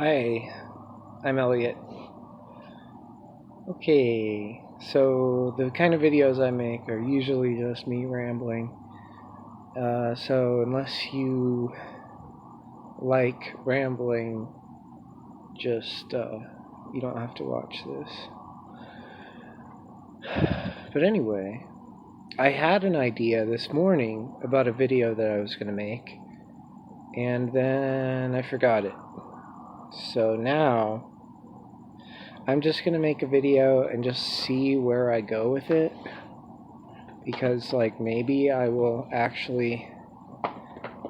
Hi, I'm Elliot. Okay, so the kind of videos I make are usually just me rambling. So unless you like rambling, just you don't have to watch this. But anyway, I had an idea this morning about a video that I was going to make, and then I forgot it. So now I'm just going to make a video and just see where I go with it. Because maybe I will actually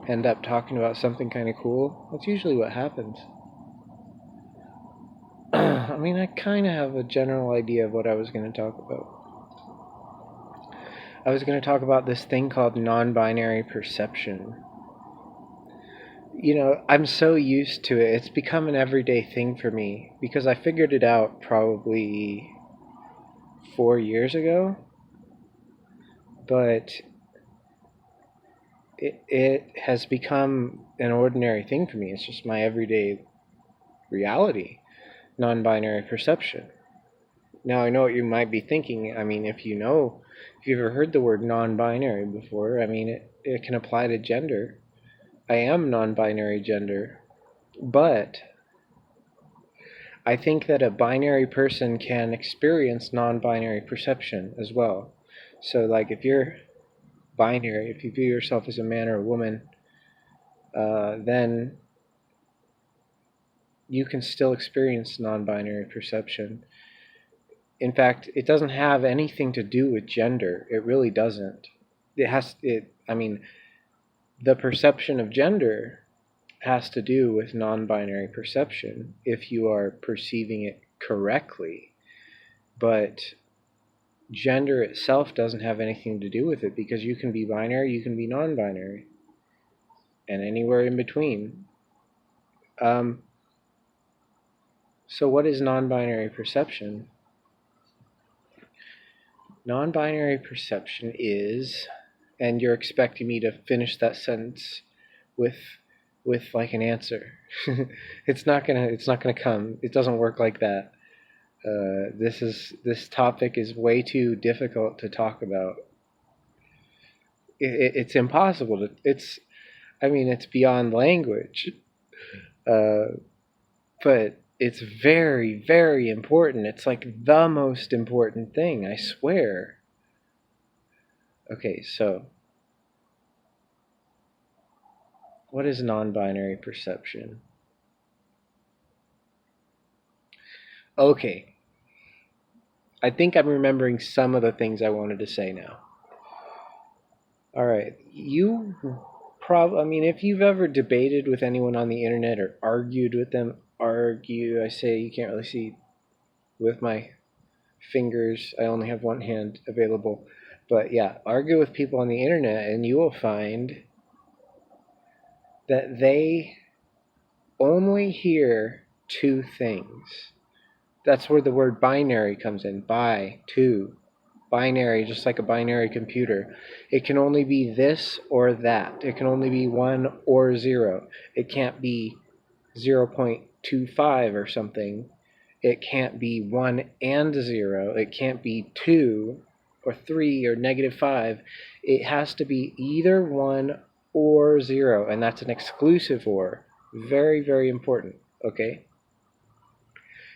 end up talking about something kind of cool. That's usually what happens. I mean, I kind of have a general idea of what I was going to talk about. I was going to talk about this thing called non-binary perception. You know, I'm so used to it. It's become an everyday thing for me because I figured it out probably 4 years ago. But it has become an ordinary thing for me. It's just my everyday reality. Non-binary perception. Now, I know what you might be thinking. I mean, if you've ever heard the word non-binary before, I mean, it can apply to gender. I am non-binary gender, but I think that a binary person can experience non-binary perception as well. So, if you're binary, if you view yourself as a man or a woman, then you can still experience non-binary perception. In fact, it doesn't have anything to do with gender. It really doesn't. I mean, the perception of gender has to do with non-binary perception if you are perceiving it correctly. But gender itself doesn't have anything to do with it because you can be binary, you can be non-binary, and anywhere in between. So what is non-binary perception? Non-binary perception is, and you're expecting me to finish that sentence with an answer. It's not gonna come. It doesn't work like that. This topic is way too difficult to talk about. It's impossible to. It's beyond language. But it's very, very important. It's like the most important thing, I swear. Okay, so what is non-binary perception? Okay, I think I'm remembering some of the things I wanted to say now. All right, if you've ever debated with anyone on the internet or argued with them, I say you can't really see with my fingers. I only have one hand available. But yeah, argue with people on the internet and you will find that they only hear two things. That's where the word binary comes in. Two. Binary, just like a binary computer. It can only be this or that. It can only be 1 or 0. It can't be 0.25 or something. It can't be 1 and 0. It can't be 2 or 3 or -5. It has to be either 1 or 0, and that's an exclusive or. Very, very important, okay?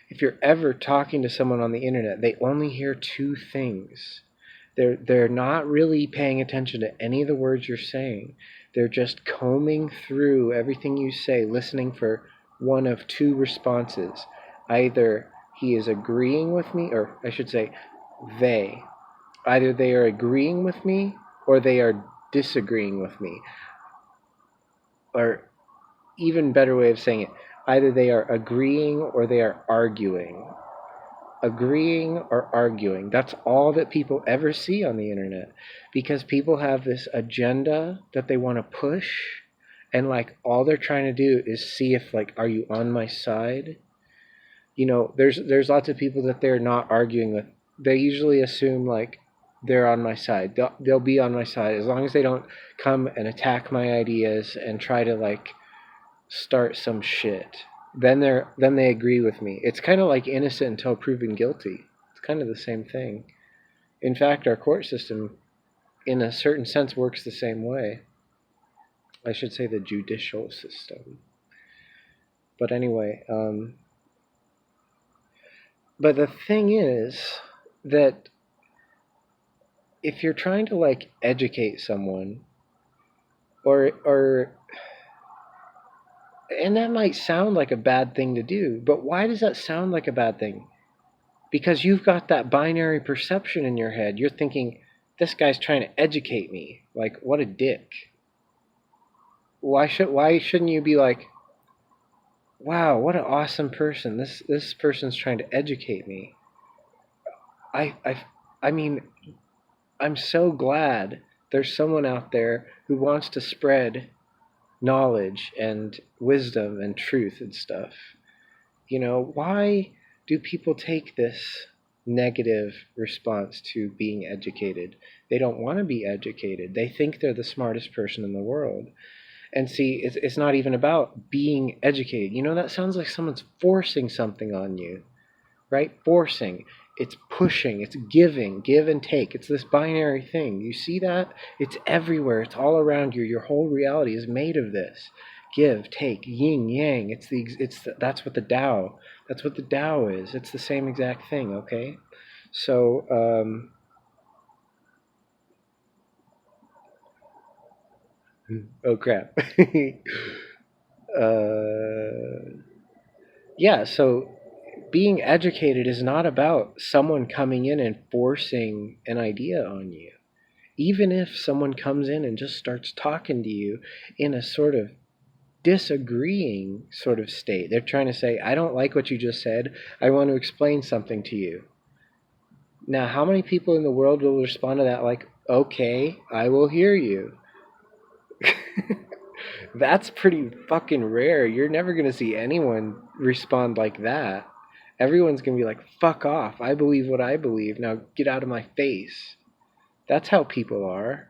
If you're ever talking to someone on the internet, they only hear two things. They're not really paying attention to any of the words you're saying. They're just combing through everything you say, listening for one of two responses. Either he is agreeing with me, or I should say they. Either they are agreeing with me or they are disagreeing with me. Or even better way of saying it, either they are agreeing or they are arguing. Agreeing or arguing. That's all that people ever see on the internet, because people have this agenda that they want to push, and all they're trying to do is see if are you on my side? You know, there's lots of people that they're not arguing with. They usually assume they're on my side. They'll be on my side as long as they don't come and attack my ideas and try to start some shit. then they agree with me. It's kind of like innocent until proven guilty. It's kind of the same thing. In fact, our court system, in a certain sense, works the same way. I should say the judicial system. But anyway, but the thing is that if you're trying to like educate someone, or and that might sound like a bad thing to do, but why does that sound like a bad thing? Because you've got that binary perception in your head. You're thinking, this guy's trying to educate me. Like, what a dick. Why shouldn't you be like, wow, what an awesome person. This person's trying to educate me. I mean, I'm so glad there's someone out there who wants to spread knowledge and wisdom and truth and stuff. You know, why do people take this negative response to being educated? They don't want to be educated. They think they're the smartest person in the world. And see, it's not even about being educated. You know, that sounds like someone's forcing something on you, right? Forcing. It's pushing. It's giving. Give and take. It's this binary thing. You see that? It's everywhere. It's all around you. Your whole reality is made of this. Give, take, yin, yang. That's what the Tao. That's what the Tao is. It's the same exact thing. Okay, so oh crap. Yeah. So being educated is not about someone coming in and forcing an idea on you. Even if someone comes in and just starts talking to you in a sort of disagreeing sort of state, they're trying to say, I don't like what you just said. I want to explain something to you. Now, how many people in the world will respond to that like, okay, I will hear you? That's pretty fucking rare. You're never going to see anyone respond like that. Everyone's going to be like, fuck off. I believe what I believe. Now get out of my face. That's how people are.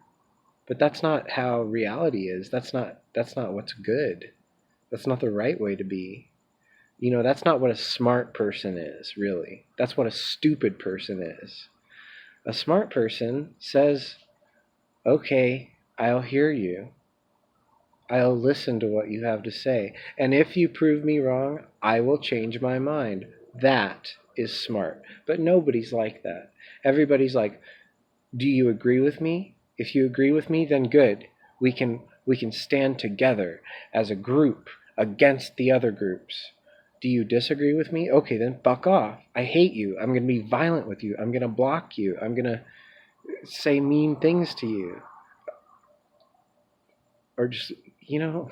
But that's not how reality is. That's not what's good. That's not the right way to be. You know, that's not what a smart person is, really. That's what a stupid person is. A smart person says, okay, I'll hear you. I'll listen to what you have to say. And if you prove me wrong, I will change my mind. That is smart. But nobody's like that. Everybody's like, do you agree with me? If you agree with me, then good. We can stand together as a group against the other groups. Do you disagree with me? Okay, then fuck off. I hate you. I'm going to be violent with you. I'm going to block you. I'm going to say mean things to you. Or just, you know,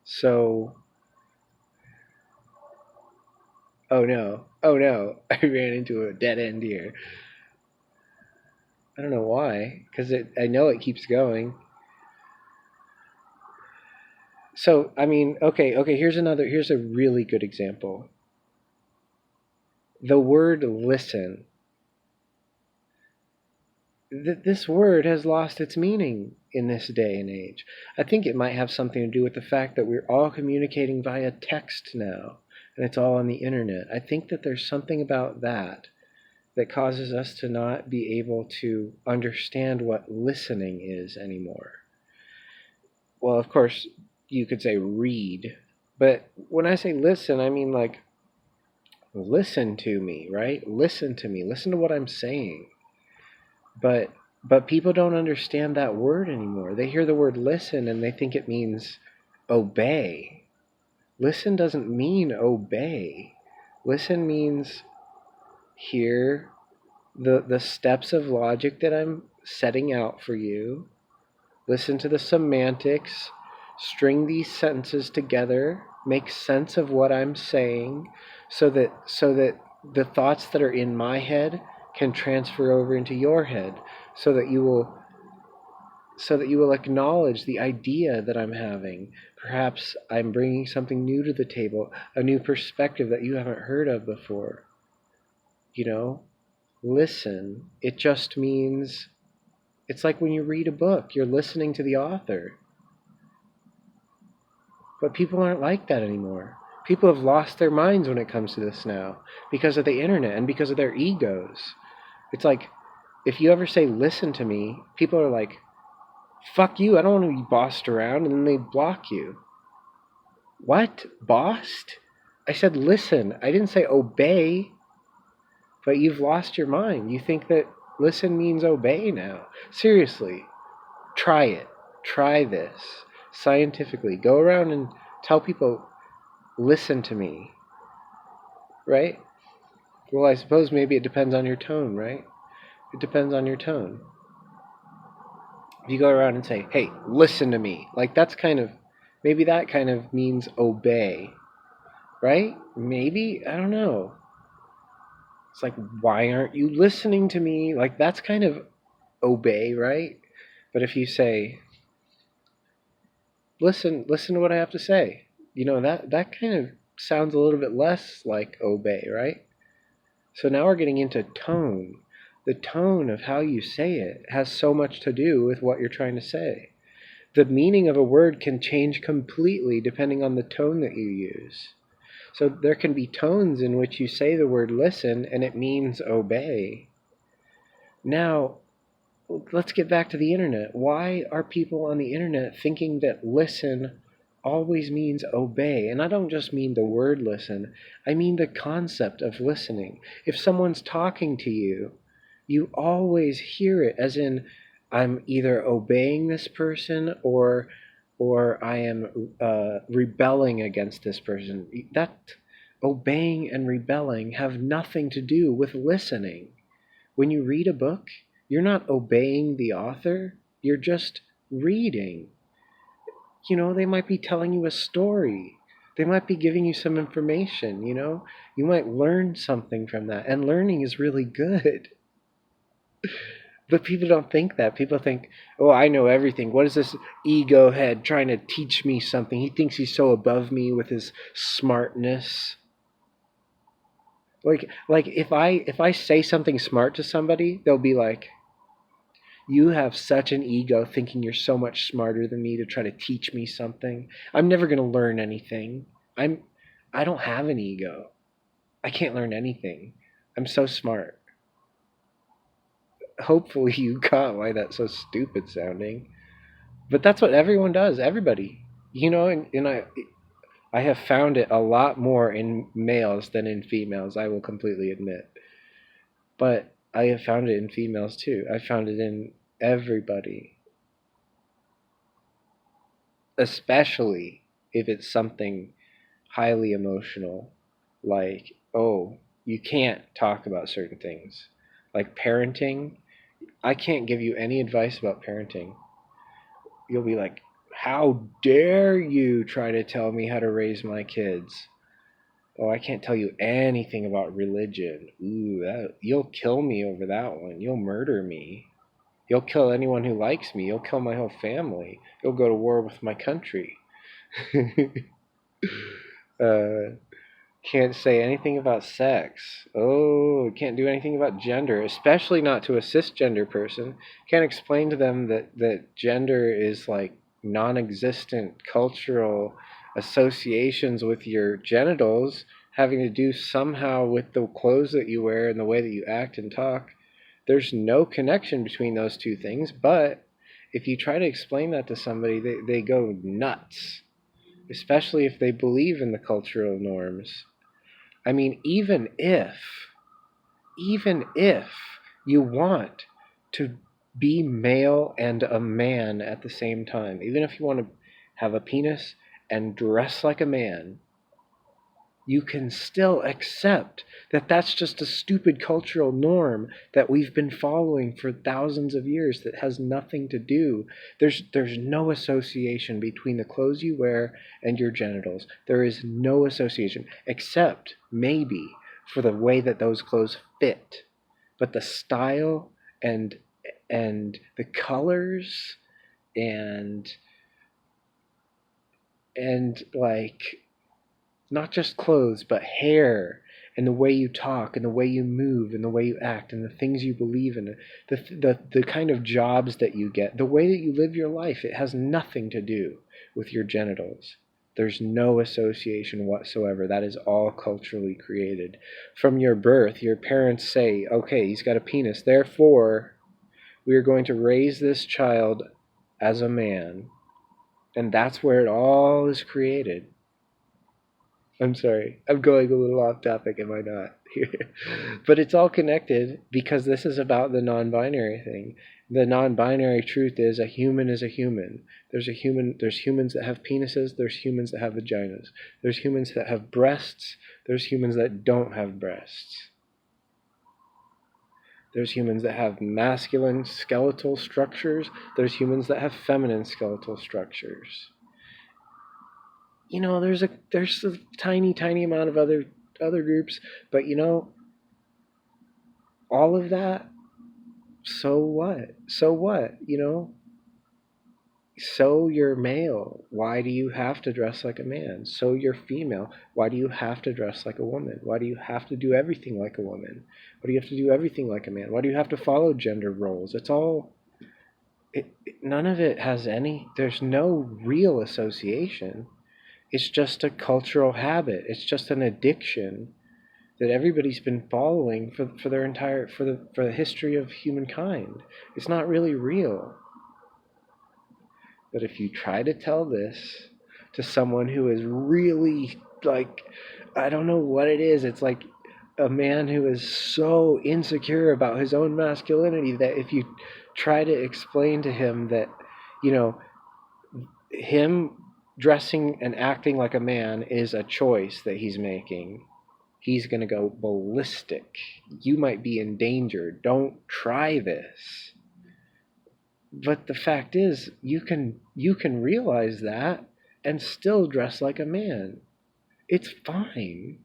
so, oh no, I ran into a dead end here. I don't know why, because I know it keeps going. So, I mean, okay, here's a really good example. The word listen. This word has lost its meaning in this day and age. I think it might have something to do with the fact that we're all communicating via text now, and it's all on the internet. I think that there's something about that causes us to not be able to understand what listening is anymore. Well, of course, you could say read, but when I say listen, I mean like listen to me, right? Listen to me. Listen to what I'm saying. But people don't understand that word anymore. They hear the word listen and they think it means obey. Listen doesn't mean obey. Listen means hear the steps of logic that I'm setting out for you. Listen to the semantics, string these sentences together, make sense of what I'm saying so that the thoughts that are in my head can transfer over into your head, so that you will acknowledge the idea that I'm having. Perhaps I'm bringing something new to the table, a new perspective that you haven't heard of before. You know, listen. It just means It's like when you read a book, you're listening to the author. But people aren't like that anymore. People have lost their minds when it comes to this now because of the internet and because of their egos. It's like, if you ever say, listen to me, people are like, fuck you, I don't want to be bossed around, and then they block you. What? Bossed? I said listen. I didn't say obey. But you've lost your mind. You think that listen means obey now. Seriously, try it. Try this scientifically. Go around and tell people, listen to me. Right? Well, I suppose maybe it depends on your tone, right? It depends on your tone. If you go around and say, hey, listen to me, like that's kind of, maybe that kind of means obey, right? Maybe, I don't know. It's like, why aren't you listening to me? Like that's kind of obey, right? But if you say, listen to what I have to say, that kind of sounds a little bit less like obey, right? So now we're getting into tone. The tone of how you say it has so much to do with what you're trying to say. The meaning of a word can change completely depending on the tone that you use. So there can be tones in which you say the word listen and it means obey. Now, let's get back to the internet. Why are people on the internet thinking that listen always means obey? And I don't just mean the word listen, I mean the concept of listening. If someone's talking to you, you always hear it as in, I'm either obeying this person or I am rebelling against this person. That obeying and rebelling have nothing to do with listening. When you read a book, you're not obeying the author, you're just reading. They might be telling you a story. They might be giving you some information, You might learn something from that, and learning is really good. But people don't think that. People think, oh, I know everything. What is this ego head trying to teach me something? He thinks he's so above me with his smartness. Like if I say something smart to somebody, they'll be like, you have such an ego thinking you're so much smarter than me to try to teach me something. I'm never going to learn anything. I don't have an ego. I can't learn anything. I'm so smart. Hopefully you got why that's so stupid sounding. But that's what everyone does. Everybody. And I have found it a lot more in males than in females, I will completely admit. But I have found it in females too. I found it in everybody. Especially if it's something highly emotional, like, oh, you can't talk about certain things. Like parenting, I can't give you any advice about parenting. You'll be like, how dare you try to tell me how to raise my kids? Oh, I can't tell you anything about religion. Ooh, you'll kill me over that one. You'll murder me. You'll kill anyone who likes me. You'll kill my whole family. You'll go to war with my country. uh, can't say anything about sex. Oh, can't do anything about gender, especially not to a cisgender person. Can't explain to them that gender is like non-existent cultural associations with your genitals having to do somehow with the clothes that you wear and the way that you act and talk. There's no connection between those two things, but if you try to explain that to somebody, they go nuts, especially if they believe in the cultural norms. I mean, even if you want to be male and a man at the same time, even if you want to have a penis and dress like a man, you can still accept that that's just a stupid cultural norm that we've been following for thousands of years that has nothing to do. There's no association between the clothes you wear and your genitals. There is no association, except maybe for the way that those clothes fit. But the style and the colors and like not just clothes, but hair and the way you talk and the way you move and the way you act and the things you believe in, the kind of jobs that you get, the way that you live your life, it has nothing to do with your genitals. There's no association whatsoever. That is all culturally created. From your birth, your parents say, okay, he's got a penis, therefore we are going to raise this child as a man. And that's where it all is created. I'm sorry, I'm going a little off topic, am I not? But it's all connected because this is about the non-binary thing. The non-binary truth is a human is a human. There's humans that have penises, there's humans that have vaginas. There's humans that have breasts, there's humans that don't have breasts. There's humans that have masculine skeletal structures, there's humans that have feminine skeletal structures. You know, there's a tiny amount of other groups, but you know, all of that, so what? So what? You know? So you're male. Why do you have to dress like a man? So you're female. Why do you have to dress like a woman? Why do you have to do everything like a woman? Why do you have to do everything like a man? Why do you have to follow gender roles? It's all... none of it has any... There's no real association. It's just a cultural habit. It's just an addiction that everybody's been following for their entire for the history of humankind. It's not really real. But if you try to tell this to someone who is really like, I don't know what it is, it's like a man who is so insecure about his own masculinity that if you try to explain to him that, you know, him dressing and acting like a man is a choice that he's making, he's going to go ballistic. You might be in danger. Don't try this. But the fact is, you can realize that and still dress like a man. It's fine.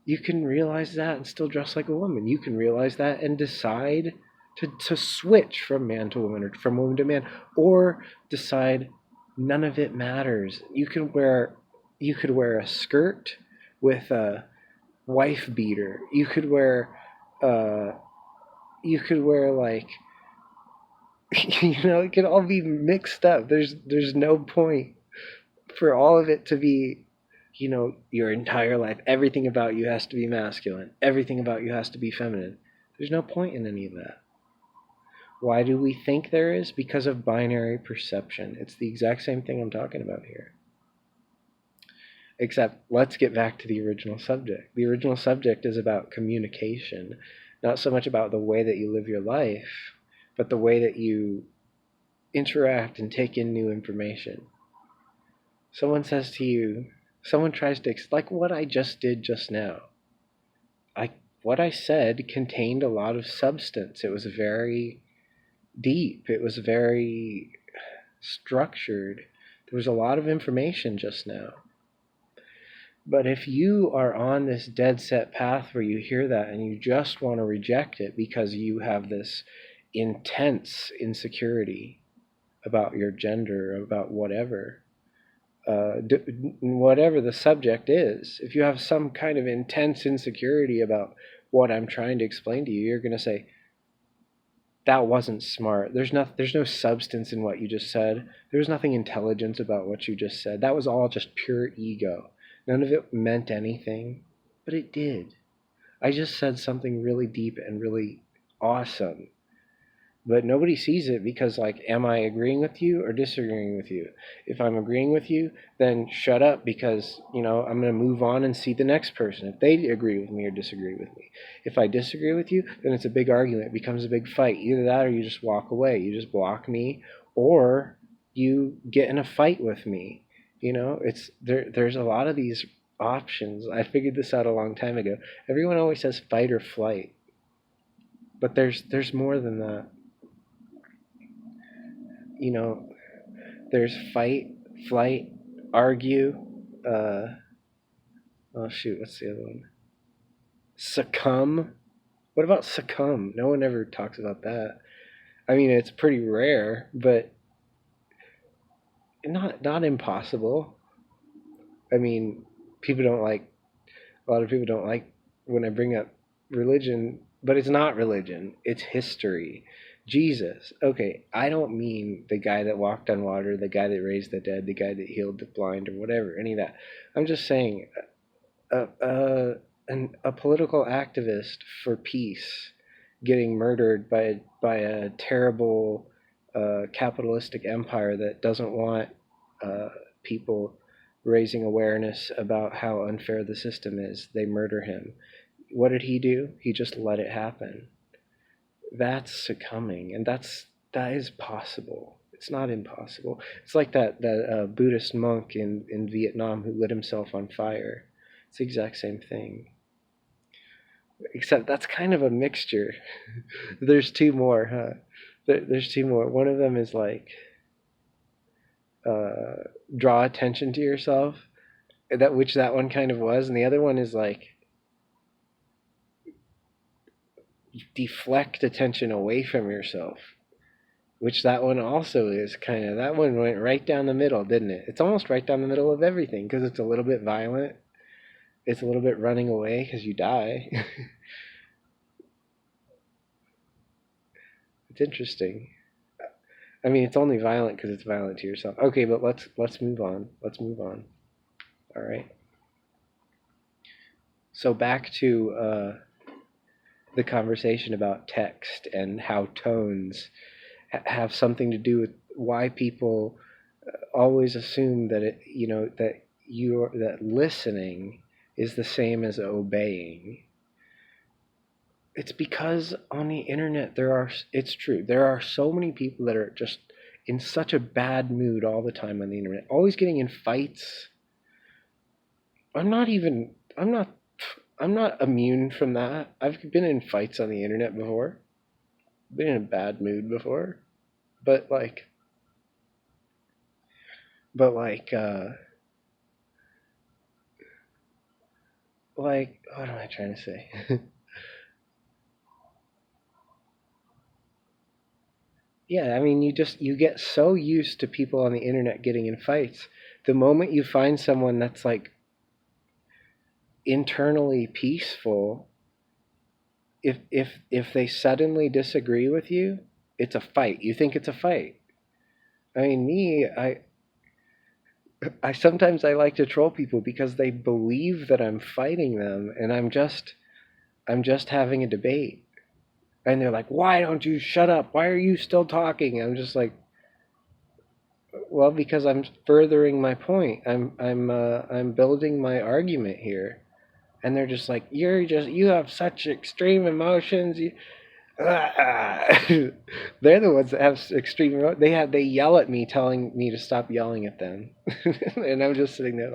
You can realize that and still dress like a woman. You can realize that and decide to switch from man to woman or from woman to man, or decide none of it matters. You could wear a skirt with a wife beater. You could wear like you know, it can all be mixed up. There's no point for all of it to be, you know, your entire life. Everything about you has to be masculine. Everything about you has to be feminine. There's no point in any of that. Why do we think there is? Because of binary perception. It's the exact same thing I'm talking about here. Except, let's get back to the original subject. The original subject is about communication, not so much about the way that you live your life, but the way that you interact and take in new information. Someone says to you, someone tries to, like what I just did just now. What I said contained a lot of substance. It was very deep. It was very structured. There was a lot of information just now. But if you are on this dead set path where you hear that and you just want to reject it because you have this intense insecurity about your gender, about whatever the subject is, if you have some kind of intense insecurity about what I'm trying to explain to you, you're going to say, that wasn't smart. There's no substance in what you just said. There's nothing intelligent about what you just said. That was all just pure ego. None of it meant anything, but it did. I just said something really deep and really awesome. But nobody sees it because, like, am I agreeing with you or disagreeing with you? If I'm agreeing with you, then shut up because, you know, I'm going to move on and see the next person if they agree with me or disagree with me. If I disagree with you, then it's a big argument. It becomes a big fight. Either that or you just walk away. You just block me or you get in a fight with me. You know, there's a lot of these options. I figured this out a long time ago. Everyone always says fight or flight. But there's more than that. You know, there's fight, flight, argue. Oh shoot, what's the other one? Succumb. What about succumb? No one ever talks about that. I mean, it's pretty rare, but not impossible. I mean, a lot of people don't like when I bring up religion, but it's not religion, it's history. Jesus. Okay, I don't mean the guy that walked on water, the guy that raised the dead, the guy that healed the blind, or whatever, any of that. I'm just saying a political activist for peace getting murdered by a terrible capitalistic empire that doesn't want people raising awareness about how unfair the system is. They murder him. What did he do? He just let it happen. That's succumbing, and that is possible. It's not impossible. It's like that Buddhist monk in Vietnam who lit himself on fire. It's the exact same thing. Except that's kind of a mixture. There's two more, huh? There's two more. One of them is like draw attention to yourself, which that one kind of was, and the other one is like deflect attention away from yourself, which that one also is kind of. That one went right down the middle, didn't it? It's almost right down the middle of everything because it's a little bit violent. It's a little bit running away because you die. It's interesting. I mean, it's only violent because it's violent to yourself. Okay, but let's move on. Let's move on. All right. So back to the conversation about text and how tones have something to do with why people always assume that that listening is the same as obeying. It's because on the internet it's true, there are so many people that are just in such a bad mood all the time on the internet, always getting in fights. I'm not immune from that. I've been in fights on the internet before. Been in a bad mood before. But like what am I trying to say? Yeah, I mean, you get so used to people on the internet getting in fights. The moment you find someone that's like internally peaceful, if they suddenly disagree with you, it's a fight. You think it's a fight. I mean, I sometimes I like to troll people because they believe that I'm fighting them, and I'm just having a debate. And they're like, "Why don't you shut up? Why are you still talking?" I'm just like, "Well, because I'm furthering my point. I'm building my argument here." And they're just like, you have such extreme emotions. They're the ones that have extreme emotions. They yell at me, telling me to stop yelling at them, and I'm just sitting there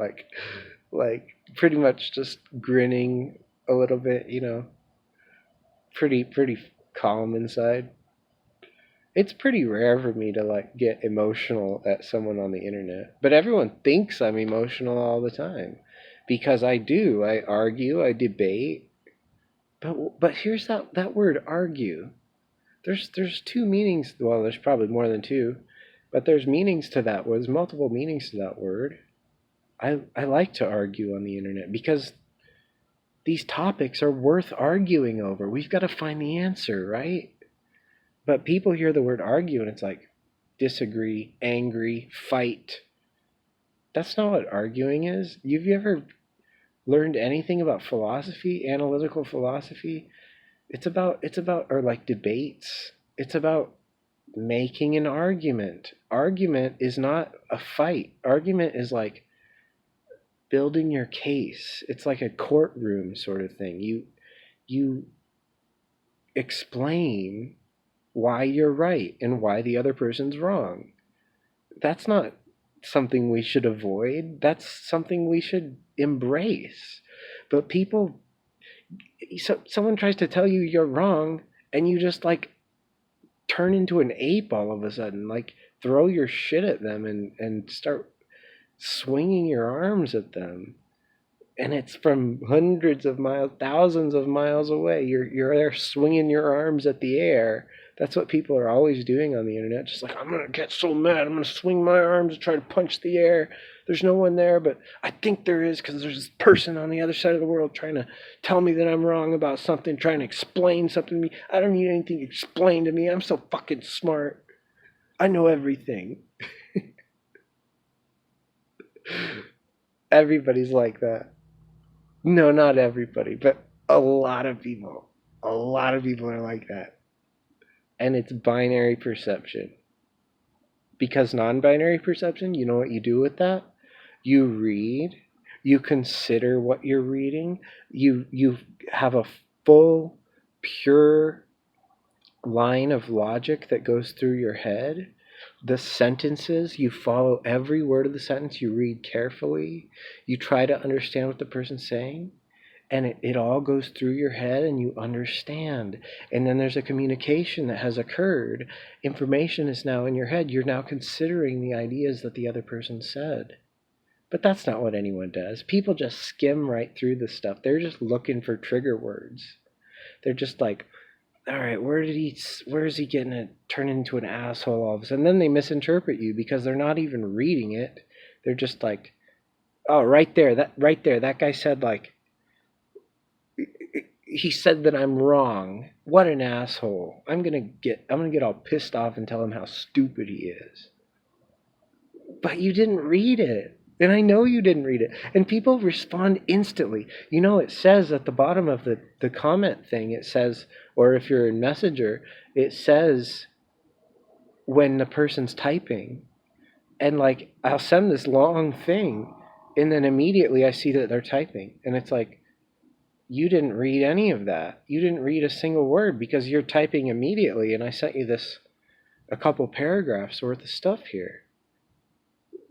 like pretty much just grinning a little bit, pretty calm inside. It's pretty rare for me to like get emotional at someone on the internet, but everyone thinks I'm emotional all the time because I do. I argue, I debate. But here's that word argue. There's two meanings. Well, there's probably more than two, but there's meanings to that word. There's multiple meanings to that word. I like to argue on the internet because these topics are worth arguing over. We've got to find the answer, right? But people hear the word argue and it's like disagree, angry, fight. That's not what arguing is. Have you ever learned anything about philosophy, analytical philosophy? It's about or like debates. It's about making an argument. Argument is not a fight. Argument is like building your case. It's like a courtroom sort of thing. You explain why you're right and why the other person's wrong. That's not something we should avoid. That's something we should embrace. But someone tries to tell you you're wrong, and you just like turn into an ape all of a sudden, like throw your shit at them and start swinging your arms at them. And it's from hundreds of miles, thousands of miles away. You're there swinging your arms at the air. That's what people are always doing on the internet. Just like, I'm going to get so mad. I'm going to swing my arms and try to punch the air. There's no one there, but I think there is because there's this person on the other side of the world trying to tell me that I'm wrong about something, trying to explain something to me. I don't need anything explained to me. I'm so fucking smart. I know everything. Everybody's like that. No, not everybody, but a lot of people. A lot of people are like that. And it's binary perception. Because non-binary perception, you know what you do with that? You read, you consider what you're reading, you have a full, pure line of logic that goes through your head. The sentences, you follow every word of the sentence, you read carefully, you try to understand what the person's saying, and it all goes through your head and you understand. And then there's a communication that has occurred. Information is now in your head. You're now considering the ideas that the other person said. But that's not what anyone does. People just skim right through this stuff. They're just looking for trigger words. They're just like, all right, where is he getting to turn into an asshole all of a sudden? And then they misinterpret you because they're not even reading it. They're just like, oh, right there, that guy said like, he said that I'm wrong. What an asshole. I'm gonna get all pissed off and tell him how stupid he is. But you didn't read it. And I know you didn't read it. And people respond instantly. You know, it says at the bottom of the comment thing, it says, or if you're in Messenger, it says when the person's typing. And like, I'll send this long thing, and then immediately I see that they're typing. And it's like, you didn't read any of that. You didn't read a single word because you're typing immediately, and I sent you a couple paragraphs worth of stuff here.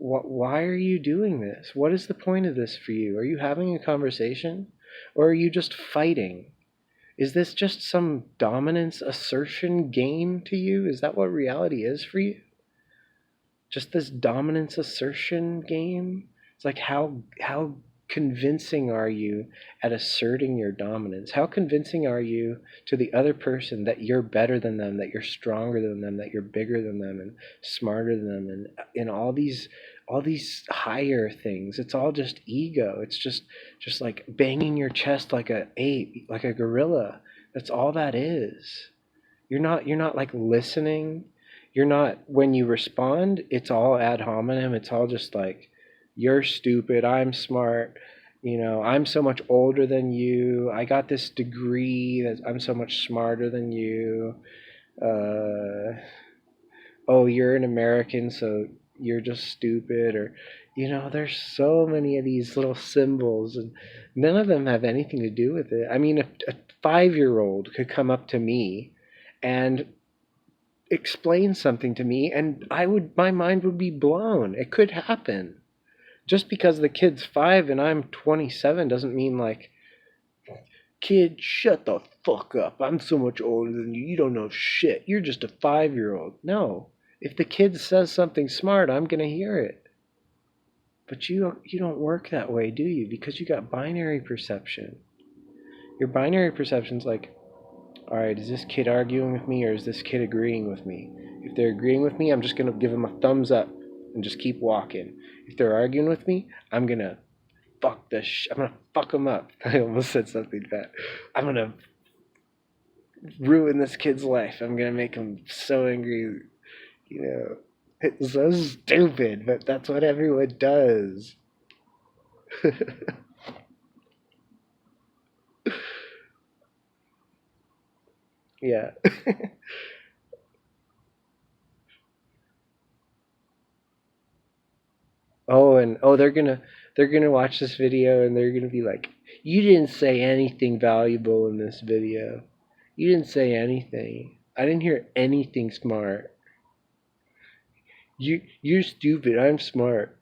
Why are you doing this? What is the point of this for you? Are you having a conversation? Or are you just fighting? Is this just some dominance assertion game to you? Is that what reality is for you? Just this dominance assertion game? It's like, how convincing are you at asserting your dominance? How convincing are you to the other person that you're better than them, that you're stronger than them, that you're bigger than them and smarter than them, and in all these higher things? It's all just ego. It's just like banging your chest like a ape, like a gorilla. That's all that is. You're not like listening. You're not, when you respond, it's all ad hominem. It's all just like, you're stupid, I'm smart, I'm so much older than you, I got this degree, that I'm so much smarter than you, oh, you're an American, so you're just stupid, or, there's so many of these little symbols, and none of them have anything to do with it. I mean, a 5-year-old could come up to me and explain something to me, and my mind would be blown. It could happen. Just because the kid's 5 and I'm 27 doesn't mean like, kid, shut the fuck up. I'm so much older than you. You don't know shit. You're just a 5-year-old. No. If the kid says something smart, I'm going to hear it. But you don't work that way, do you? Because you got binary perception. Your binary perception's like, all right, is this kid arguing with me or is this kid agreeing with me? If they're agreeing with me, I'm just going to give them a thumbs up and just keep walking. If they're arguing with me, I'm going to I'm going to fuck them up. I almost said something bad. I'm going to ruin this kid's life. I'm going to make him so angry. It's so stupid, but that's what everyone does. Yeah. They're gonna watch this video and they're gonna be like, you didn't say anything valuable in this video. You didn't say anything. I didn't hear anything smart. You're stupid. I'm smart.